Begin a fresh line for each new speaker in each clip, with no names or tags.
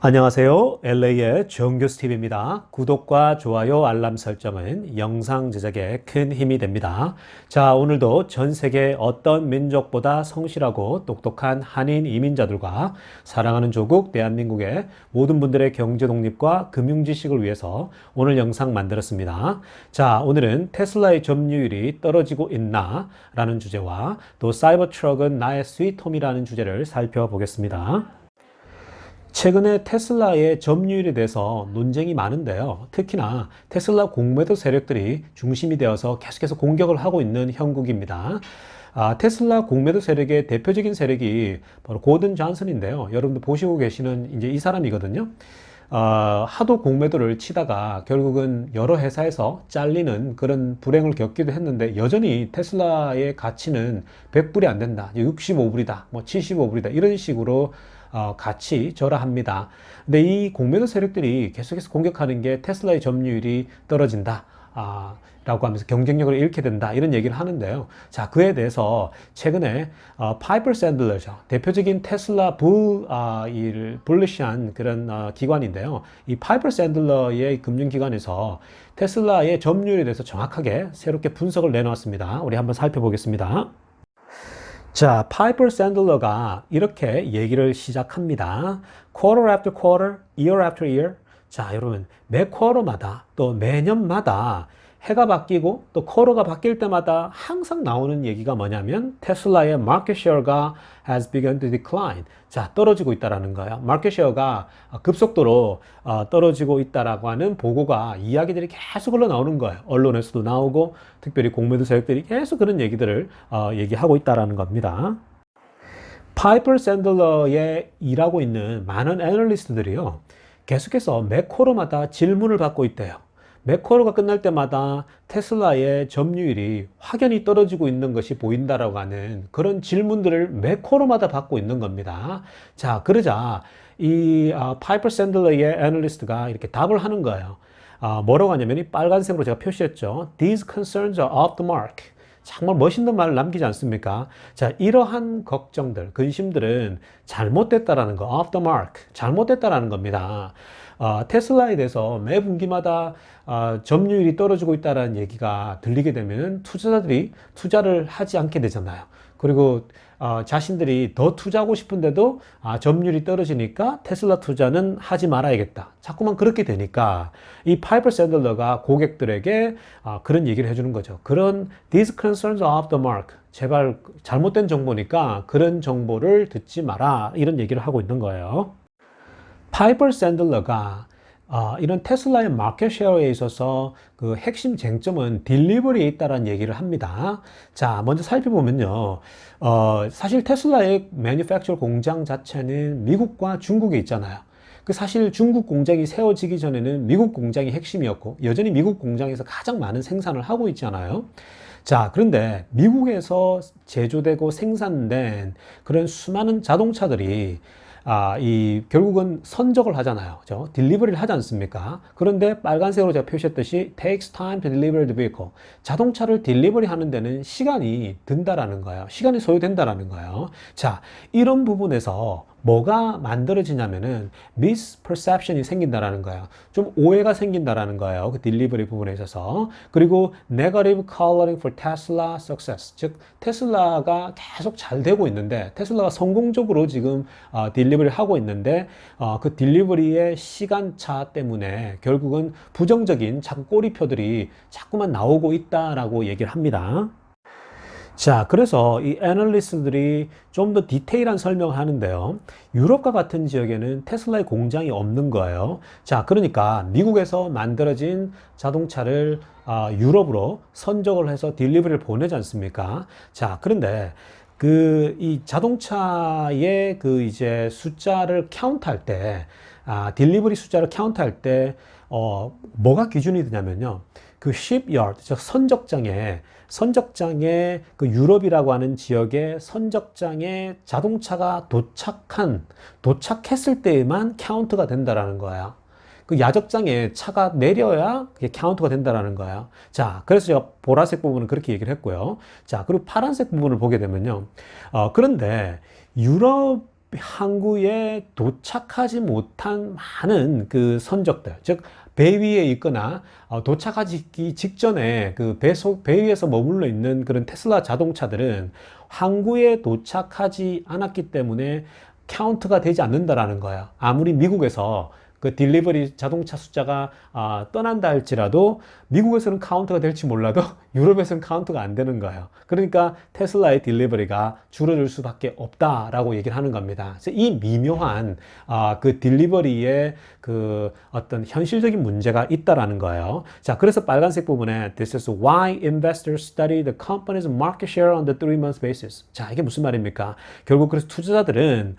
안녕하세요. LA의 정교수TV입니다. 구독과 좋아요, 알람 설정은 영상 제작에 큰 힘이 됩니다. 자, 오늘도 전 세계 어떤 민족보다 성실하고 똑똑한 한인 이민자들과 사랑하는 조국 대한민국의 모든 분들의 경제 독립과 금융 지식을 위해서 오늘 영상 만들었습니다. 자, 오늘은 테슬라의 점유율이 떨어지고 있나? 라는 주제와 또 사이버 트럭은 나의 스위트홈이라는 주제를 살펴보겠습니다. 최근에 테슬라의 점유율에 대해서 논쟁이 많은데요. 특히나 테슬라 공매도 세력들이 중심이 되어서 계속해서 공격을 하고 있는 형국입니다. 테슬라 공매도 세력의 대표적인 세력이 바로 고든 존슨인데요. 여러분들 보시고 계시는 이제 이 사람이거든요. 하도 공매도를 치다가 결국은 여러 회사에서 잘리는 그런 불행을 겪기도 했는데 여전히 테슬라의 가치는 100불이 안 된다. 65불이다. 뭐 75불이다. 이런 식으로 같이 절하합니다. 근데 이 공매도 세력들이 계속해서 공격하는 게 테슬라의 점유율이 떨어진다. 라고 하면서 경쟁력을 잃게 된다. 이런 얘기를 하는데요. 자, 그에 대해서 최근에 파이퍼 샌들러죠. 대표적인 테슬라 불리시한 그런 기관인데요. 이 파이퍼 샌들러의 금융기관에서 테슬라의 점유율에 대해서 정확하게 새롭게 분석을 내놓았습니다. 우리 한번 살펴보겠습니다. 자, 파이퍼 샌들러가 이렇게 얘기를 시작합니다. Quarter after quarter, year after year. 자, 여러분, 매 쿼터마다 또 매년마다 해가 바뀌고 또 쿼터가 바뀔 때마다 항상 나오는 얘기가 뭐냐면 테슬라의 market share가 has begun to decline. 자, 떨어지고 있다라는 거예요. 마켓 쉐어가 급속도로 떨어지고 있다라고 하는 보고가 이야기들이 계속 흘러나오는 거예요. 언론에서도 나오고 특별히 공매도 세력들이 계속 그런 얘기들을 얘기하고 있다라는 겁니다. 파이퍼 샌들러에 일하고 있는 많은 애널리스트들이요. 계속해서 매 쿼터마다 질문을 받고 있대요. 매 쿼터가 끝날 때마다 테슬라의 점유율이 확연히 떨어지고 있는 것이 보인다라고 하는 그런 질문들을 매 쿼터마다 받고 있는 겁니다. 자, 그러자 이 파이퍼 샌들러의 애널리스트가 이렇게 답을 하는 거예요. 뭐라고 하냐면 이 빨간색으로 제가 표시했죠. These concerns are off the mark. 정말 멋있는 말을 남기지 않습니까? 자, 이러한 걱정들, 근심들은 잘못됐다라는 거, off the mark, 잘못됐다라는 겁니다. 테슬라에 대해서 매 분기마다 점유율이 떨어지고 있다는 얘기가 들리게 되면 투자자들이 투자를 하지 않게 되잖아요. 그리고 자신들이 더 투자하고 싶은데도 점유율이 떨어지니까 테슬라 투자는 하지 말아야겠다. 자꾸만 그렇게 되니까 이 파이퍼 샌들러가 고객들에게 그런 얘기를 해주는 거죠. 그런 these concerns are off the mark. 제발 잘못된 정보니까 그런 정보를 듣지 마라. 이런 얘기를 하고 있는 거예요. 파이퍼 샌들러가 이런 테슬라의 마켓 쉐어에 있어서 그 핵심 쟁점은 딜리버리에 있다는 얘기를 합니다. 자, 먼저 살펴보면요. 사실 테슬라의 매니팩처 공장 자체는 미국과 중국에 있잖아요. 그 사실 중국 공장이 세워지기 전에는 미국 공장이 핵심이었고 여전히 미국 공장에서 가장 많은 생산을 하고 있잖아요. 자, 그런데 미국에서 제조되고 생산된 그런 수많은 자동차들이 결국은 선적을 하잖아요. 그죠? 딜리버리를 하지 않습니까? 그런데 빨간색으로 제가 표시했듯이 takes time to deliver the vehicle. 자동차를 딜리버리 하는 데는 시간이 든다라는 거예요. 시간이 소요된다라는 거예요. 자, 이런 부분에서 뭐가 만들어지냐면은 misperception이 생긴다라는 거예요. 좀 오해가 생긴다라는 거예요. 그 딜리버리 부분에 있어서. 그리고 negative coloring for Tesla success. 즉 테슬라가 계속 잘 되고 있는데 테슬라가 성공적으로 지금 딜리버리를 하고 있는데 그 딜리버리의 시간차 때문에 결국은 부정적인 자꾸 꼬리표들이 자꾸만 나오고 있다라고 얘기를 합니다. 자, 그래서 이 애널리스트들이 좀 더 디테일한 설명을 하는데요. 유럽과 같은 지역에는 테슬라의 공장이 없는 거예요. 자, 그러니까 미국에서 만들어진 자동차를 유럽으로 선적을 해서 딜리버리를 보내지 않습니까? 자, 그런데 이 자동차의 그 이제 숫자를 카운트할 때, 딜리버리 숫자를 카운트할 때, 뭐가 기준이 되냐면요. 그 shipyard, 즉 선적장에 그 유럽이라고 하는 지역의 선적장에 자동차가 도착했을 때에만 카운트가 된다라는 거예요. 그 야적장에 차가 내려야 그게 카운트가 된다라는 거예요. 자, 그래서 제가 보라색 부분은 그렇게 얘기를 했고요. 자, 그리고 파란색 부분을 보게 되면요. 그런데 유럽 항구에 도착하지 못한 많은 그 선적들, 즉 배 위에 있거나 도착하기 직전에 그 배 위에서 머물러 있는 그런 테슬라 자동차들은 항구에 도착하지 않았기 때문에 카운트가 되지 않는다라는 거예요. 아무리 미국에서 그 딜리버리 자동차 숫자가 떠난다 할지라도 미국에서는 카운트가 될지 몰라도 유럽에서는 카운트가 안 되는 거예요. 그러니까 테슬라의 딜리버리가 줄어들 수밖에 없다라고 얘기를 하는 겁니다. 그래서 이 미묘한 그 딜리버리의 그 어떤 현실적인 문제가 있다라는 거예요. 자, 그래서 빨간색 부분에 This is why investors study the company's market share on the 3-month basis. 자, 이게 무슨 말입니까? 결국 그래서 투자자들은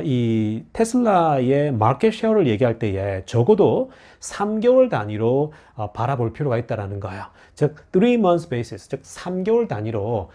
이 테슬라의 마켓 쉐어를 얘기할 때에 적어도 3개월 단위로 바라볼 필요가 있다는 거예요. 즉, 3-month basis, 즉 3개월 단위로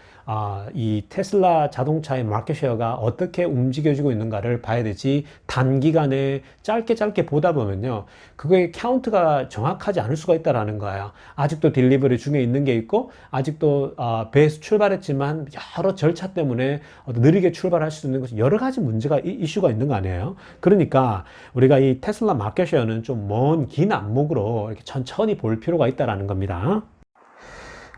이 테슬라 자동차의 마켓 쉐어가 어떻게 움직여지고 있는가를 봐야 되지 단기간에 짧게 보다 보면요. 그거의 카운트가 정확하지 않을 수가 있다는 거예요. 아직도 딜리버리 중에 있는 게 있고 아직도 배에서 출발했지만 여러 절차 때문에 느리게 출발할 수 있는 것이 여러 가지 문제가 이슈가 있는 거 아니에요. 그러니까 우리가 이 테슬라 마켓 쉐어는 좀 먼 긴 안목으로 이렇게 천천히 볼 필요가 있다는 겁니다.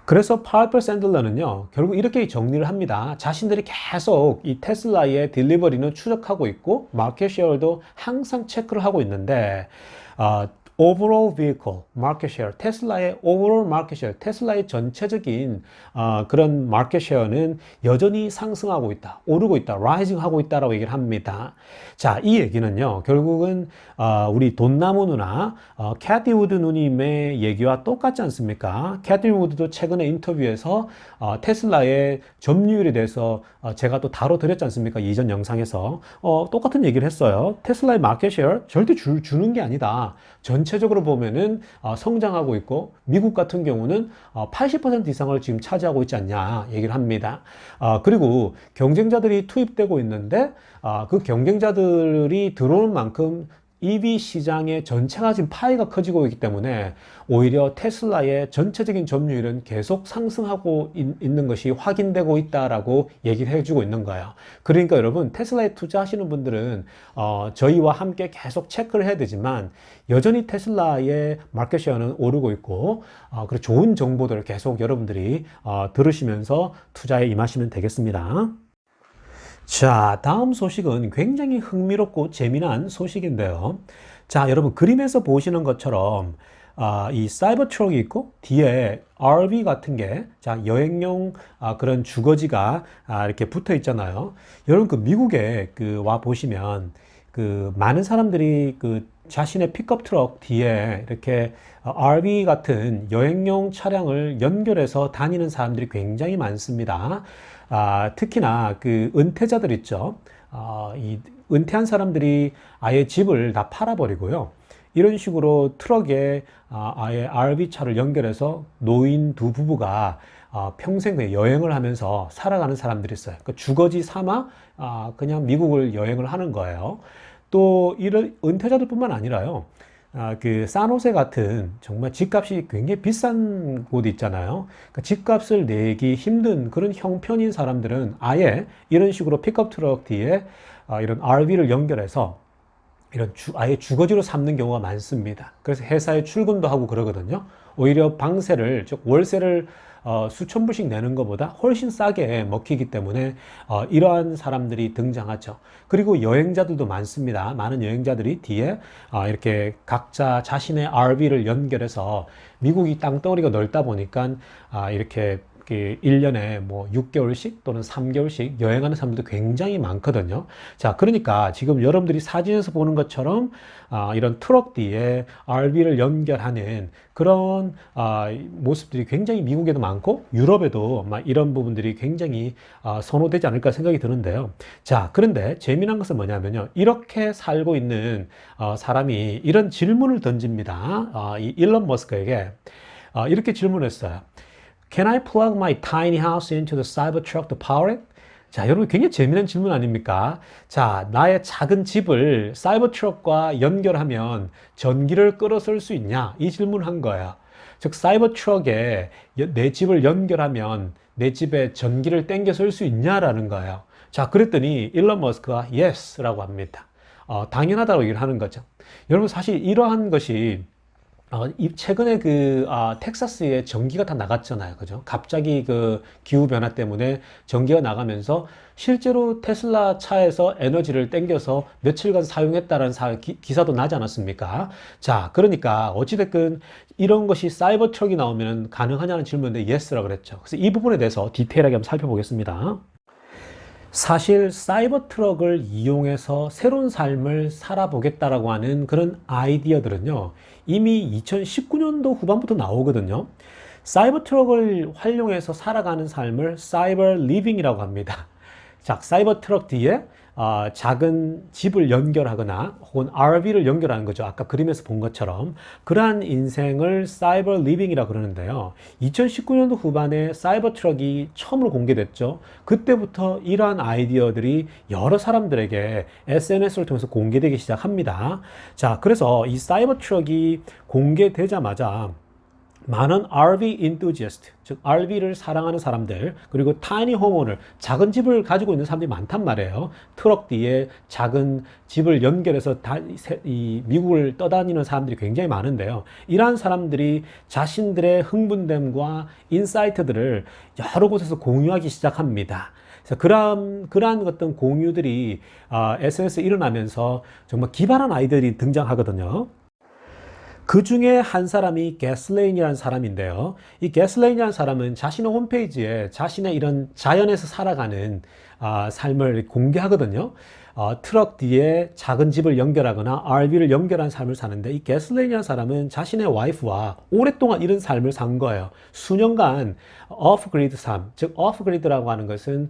그래서 파이퍼 샌들러는요, 결국 이렇게 정리를 합니다. 자신들이 계속 이 테슬라의 딜리버리는 추적하고 있고, 마켓 쉐어도 항상 체크를 하고 있는데, overall vehicle market share, 테슬라의 overall market share, 테슬라의 전체적인 그런 마켓 쉐어는 여전히 상승하고 있다, 오르고 있다, rising 하고 있다라고 얘기를 합니다. 자, 이 얘기는요, 결국은 우리 돈나무 누나, 캐티 우드 누님의 얘기와 똑같지 않습니까? 캐티 우드도 최근에 인터뷰에서 테슬라의 점유율에 대해서 제가 또 다뤄드렸지 않습니까? 이전 영상에서 똑같은 얘기를 했어요. 테슬라의 마켓 쉐어 절대 주는 게 아니다. 전체적으로 보면은 성장하고 있고 미국 같은 경우는 80% 이상을 지금 차지하고 있지 않냐 얘기를 합니다. 그리고 경쟁자들이 투입되고 있는데 그 경쟁자들이 들어오는 만큼 EV 시장의 전체가 지금 파이가 커지고 있기 때문에 오히려 테슬라의 전체적인 점유율은 계속 상승하고 있는 것이 확인되고 있다라고 얘기를 해주고 있는 거예요. 그러니까 여러분 테슬라에 투자하시는 분들은 저희와 함께 계속 체크를 해야 되지만 여전히 테슬라의 마켓 쉐어는 오르고 있고 그리고 좋은 정보들을 계속 여러분들이 들으시면서 투자에 임하시면 되겠습니다. 자, 다음 소식은 굉장히 흥미롭고 재미난 소식인데요. 자, 여러분 그림에서 보시는 것처럼 이 사이버 트럭이 있고 뒤에 RV 같은 게 자, 여행용 그런 주거지가 이렇게 붙어 있잖아요. 여러분 그 미국에 와 보시면 그 많은 사람들이 그 자신의 픽업 트럭 뒤에 이렇게 RV 같은 여행용 차량을 연결해서 다니는 사람들이 굉장히 많습니다. 특히나 그 은퇴자들 있죠. 이 은퇴한 사람들이 아예 집을 다 팔아버리고요. 이런 식으로 트럭에 아예 RV차를 연결해서 노인 두 부부가 평생 여행을 하면서 살아가는 사람들이 있어요. 그 주거지 삼아 그냥 미국을 여행을 하는 거예요. 또 이런 은퇴자들 뿐만 아니라요. 그 산호세 같은 정말 집값이 굉장히 비싼 곳 있잖아요. 그러니까 집값을 내기 힘든 그런 형편인 사람들은 아예 이런 식으로 픽업 트럭 뒤에 이런 RV를 연결해서 이런 아예 주거지로 삼는 경우가 많습니다. 그래서 회사에 출근도 하고 그러거든요. 오히려 방세를, 즉 월세를 수천 불씩 내는 것보다 훨씬 싸게 먹히기 때문에 이러한 사람들이 등장하죠. 그리고 여행자들도 많습니다. 많은 여행자들이 뒤에 이렇게 각자 자신의 RV를 연결해서 미국이 땅덩어리가 넓다 보니까 이렇게 1년에 뭐 6개월씩 또는 3개월씩 여행하는 사람들도 굉장히 많거든요. 자, 그러니까 지금 여러분들이 사진에서 보는 것처럼 이런 트럭 뒤에 RV를 연결하는 그런 모습들이 굉장히 미국에도 많고 유럽에도 이런 부분들이 굉장히 선호되지 않을까 생각이 드는데요. 자, 그런데 재미난 것은 뭐냐면요. 이렇게 살고 있는 사람이 이런 질문을 던집니다. 이 일론 머스크에게 이렇게 질문했어요. Can I plug my tiny house into the Cybertruck to power it? 자, 여러분 굉장히 재미난 질문 아닙니까? 자, 나의 작은 집을 사이버트럭과 연결하면 전기를 끌어쓸 수 있냐? 이 질문을 한 거야. 즉, 사이버트럭에 내 집을 연결하면 내 집에 전기를 땡겨 쓸 수 있냐라는 거예요. 자, 그랬더니 일론 머스크가 yes라고 합니다. 당연하다고 얘기를 하는 거죠. 여러분, 사실 이러한 것이 최근에 텍사스에 전기가 다 나갔잖아요. 그죠? 갑자기 그 기후변화 때문에 전기가 나가면서 실제로 테슬라 차에서 에너지를 땡겨서 며칠간 사용했다는 기사도 나지 않았습니까? 자, 그러니까 어찌됐든 이런 것이 사이버 트럭이 나오면 가능하냐는 질문인데 yes라고 그랬죠. 그래서 이 부분에 대해서 디테일하게 한번 살펴보겠습니다. 사실 사이버 트럭을 이용해서 새로운 삶을 살아보겠다라고 하는 그런 아이디어들은요, 이미 2019년도 후반부터 나오거든요. 사이버 트럭을 활용해서 살아가는 삶을 사이버 리빙이라고 합니다. 자, 사이버 트럭 뒤에 작은 집을 연결하거나 혹은 RV를 연결하는 거죠. 아까 그림에서 본 것처럼 그러한 인생을 사이버 리빙이라고 그러는데요. 2019년도 후반에 사이버 트럭이 처음으로 공개됐죠. 그때부터 이러한 아이디어들이 여러 사람들에게 SNS를 통해서 공개되기 시작합니다. 자, 그래서 이 사이버 트럭이 공개되자마자 많은 RV enthusiast, 즉 RV를 사랑하는 사람들, 그리고 tiny homeowner, 작은 집을 가지고 있는 사람들이 많단 말이에요. 트럭 뒤에 작은 집을 연결해서 이 미국을 떠다니는 사람들이 굉장히 많은데요. 이러한 사람들이 자신들의 흥분됨과 인사이트들을 여러 곳에서 공유하기 시작합니다. 그래서 그러한 어떤 공유들이 SNS에 일어나면서 정말 기발한 아이들이 등장하거든요. 그 중에 한 사람이 게슬레인이라는 사람인데요. 이 게슬레인이라는 사람은 자신의 홈페이지에 자신의 이런 자연에서 살아가는 삶을 공개하거든요. 트럭 뒤에 작은 집을 연결하거나 RV를 연결한 삶을 사는데, 이 게슬레인이라는 사람은 자신의 와이프와 오랫동안 이런 삶을 산 거예요. 수년간 오프그리드 삶, 즉 오프그리드라고 하는 것은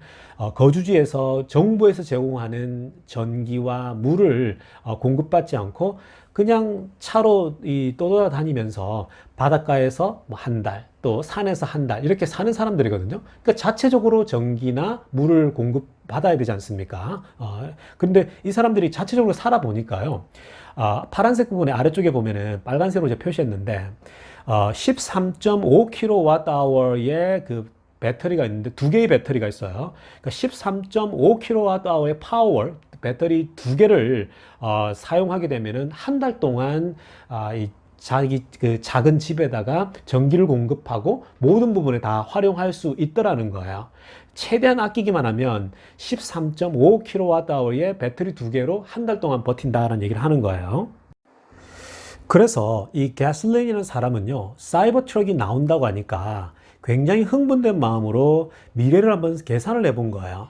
거주지에서 정부에서 제공하는 전기와 물을 공급받지 않고 그냥 차로 떠돌아다니면서 바닷가에서 뭐 한 달, 또 산에서 한 달 이렇게 사는 사람들이거든요. 그러니까 자체적으로 전기나 물을 공급받아야 되지 않습니까? 근데 이 사람들이 자체적으로 살아보니까요. 파란색 부분에 아래쪽에 보면은 빨간색으로 제가 표시했는데 13.5kWh의 그 배터리가 있는데 두 개의 배터리가 있어요. 그러니까 13.5kWh의 파워 배터리 두 개를 사용하게 되면은 한 달 동안 자기 그 작은 집에다가 전기를 공급하고 모든 부분에 다 활용할 수 있더라는 거예요. 최대한 아끼기만 하면 13.5kWh의 배터리 두 개로 한 달 동안 버틴다라는 얘기를 하는 거예요. 그래서 이 게슬레인이라는 사람은요, 사이버 트럭이 나온다고 하니까 굉장히 흥분된 마음으로 미래를 한번 계산을 해본 거예요.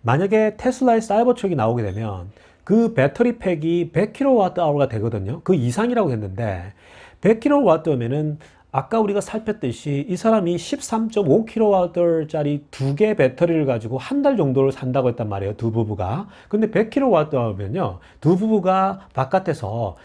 만약에 테슬라의 사이버 트럭이 나오게 되면 그 배터리 팩이 100kWh가 되거든요. 그 이상이라고 했는데 100kWh면은 아까 우리가 살폈듯이 이 사람이 13.5kWh짜리 두 개 배터리를 가지고 한 달 정도를 산다고 했단 말이에요. 두 부부가. 근데 100kWh면요, 두 부부가 바깥에서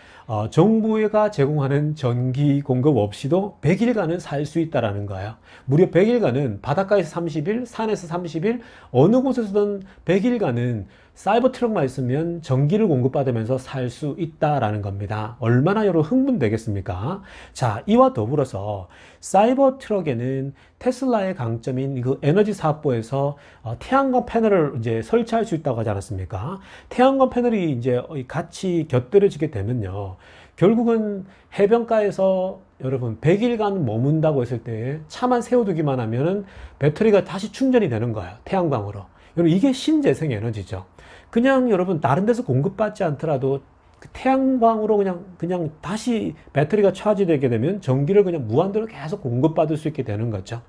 정부가 제공하는 전기 공급 없이도 100일간은 살 수 있다라는 거예요. 무려 100일간은 바닷가에서 30일, 산에서 30일, 어느 곳에서든 100일간은 사이버 트럭만 있으면 전기를 공급받으면서 살 수 있다라는 겁니다. 얼마나 여러분 흥분되겠습니까? 자, 이와 더불어서 사이버 트럭에는 테슬라의 강점인 그 에너지 사업부에서 태양광 패널을 이제 설치할 수 있다고 하지 않았습니까? 태양광 패널이 이제 같이 곁들여지게 되면요, 결국은 해변가에서 여러분 100일간 머문다고 했을 때 차만 세워두기만 하면은 배터리가 다시 충전이 되는 거예요. 태양광으로. 여러분, 이게 신재생 에너지죠. 그냥 여러분 다른 데서 공급받지 않더라도 그 태양광으로 그냥 다시 배터리가 차지되게 되면 전기를 그냥 무한대로 계속 공급받을 수 있게 되는 거죠.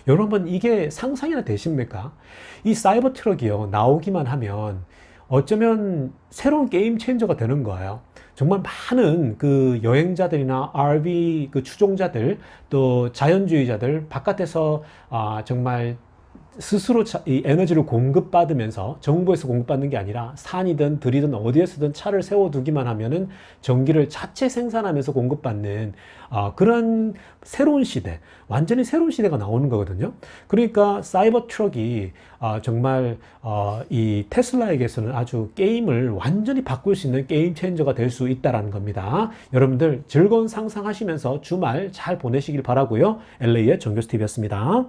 여러분, 이게 상상이나 되십니까? 이 사이버 트럭이요, 나오기만 하면 어쩌면 새로운 게임 체인저가 되는 거예요. 정말 많은 그 여행자들이나 RV 그 추종자들, 또 자연주의자들 바깥에서 정말 스스로 이 에너지를 공급받으면서 정부에서 공급받는 게 아니라 산이든 들이든 어디에서든 차를 세워두기만 하면은 전기를 자체 생산하면서 공급받는 그런 새로운 시대, 완전히 새로운 시대가 나오는 거거든요. 그러니까 사이버 트럭이 정말 이 테슬라에게서는 아주 게임을 완전히 바꿀 수 있는 게임 체인저가 될 수 있다는 겁니다. 여러분들 즐거운 상상하시면서 주말 잘 보내시길 바라고요. LA의 정교수TV였습니다.